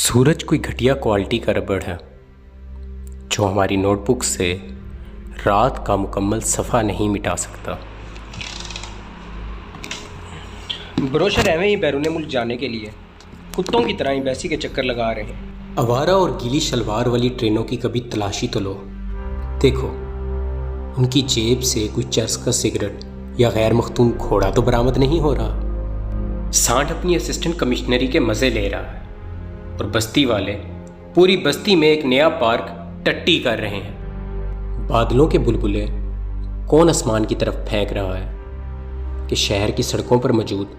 सूरज कोई घटिया क्वालिटी का रबड़ है जो हमारी नोटबुक से रात का मुकम्मल सफ़ा नहीं मिटा सकता। ब्रोशर एवं ही बैरून मुल्क जाने के लिए कुत्तों की तरह एम्बेसी के चक्कर लगा रहे हैं। आवारा और गीली शलवार वाली ट्रेनों की कभी तलाशी तो लो। देखो, उनकी जेब से कोई चर्स का सिगरेट या गैर मख्तूम घोड़ा तो बरामद नहीं हो रहा। सांड अपनी असिस्टेंट कमिश्नरी के मज़े ले रहा है और बस्ती वाले पूरी बस्ती में एक नया पार्क टट्टी कर रहे हैं। बादलों के बुलबुले कौन आसमान की तरफ फेंक रहा है कि शहर की सड़कों पर मौजूद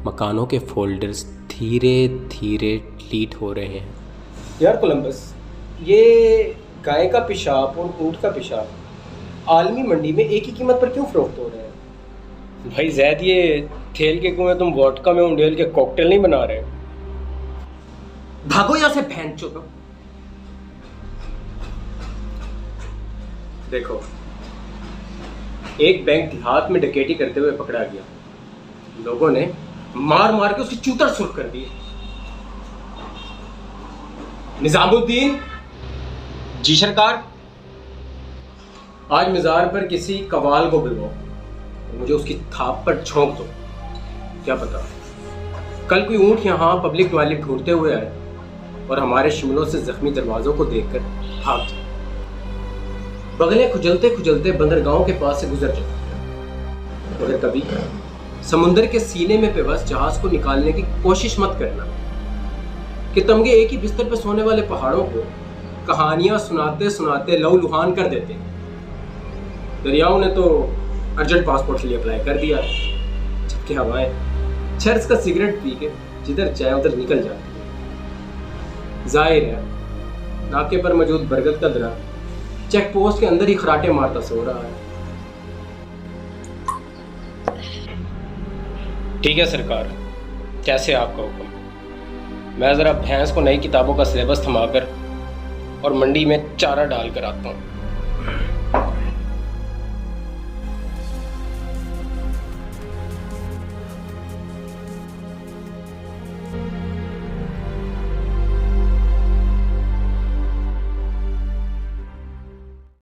मकानों के फोल्डर्स धीरे धीरे डिलीट हो रहे हैं। यार कोलंबस, ये गाय का पेशाब और ऊँट का पेशाब आलमी मंडी में एक ही कीमत पर क्यों फरोख्त हो रहे हैं? भाई जैद, ये थेल के कुएं तुम वोडका में उंडेल के कॉकटेल नहीं बना रहे? भागो यहाँ से भैंचोद। देखो, एक बैंक देहात में डकैती करते हुए पकड़ा गया। लोगों ने मार मार के उसकी चूतर सुर्ख कर दी। निजामुद्दीन जी सरकार, आज मज़ार पर किसी कवाल को बुलवाओ और मुझे उसकी थाप पर झोंक दो। क्या पता कल कोई ऊँट यहाँ पब्लिक टॉयलेट ढूंढते हुए आए और हमारे शिमलों से जख्मी दरवाजों को देखकर भाग जाए। बगलें खुजलते खुजलते बंदरगाहों के पास से गुजर जाए। मगर कभी समुंदर के सीने में पेवस्त जहाज को निकालने की कोशिश मत करना कि तमगे एक ही बिस्तर पर सोने वाले पहाड़ों को कहानियां सुनाते सुनाते लहूलुहान कर देते। दरियाओं ने तो अर्जेंट पासपोर्ट के लिए अप्लाई कर दिया, जबकि हवाएं चर्च का सिगरेट पी के जिधर चाहे उधर निकल जाती है। जाहिर है, नाके पर मौजूद बरगद का दरख्त चेक पोस्ट के अंदर ही खराटे मारता सो रहा है। ठीक है सरकार, कैसे आपका हुक्म। मैं ज़रा भैंस को नई किताबों का सिलेबस थमाकर और मंडी में चारा डाल कर आता हूँ।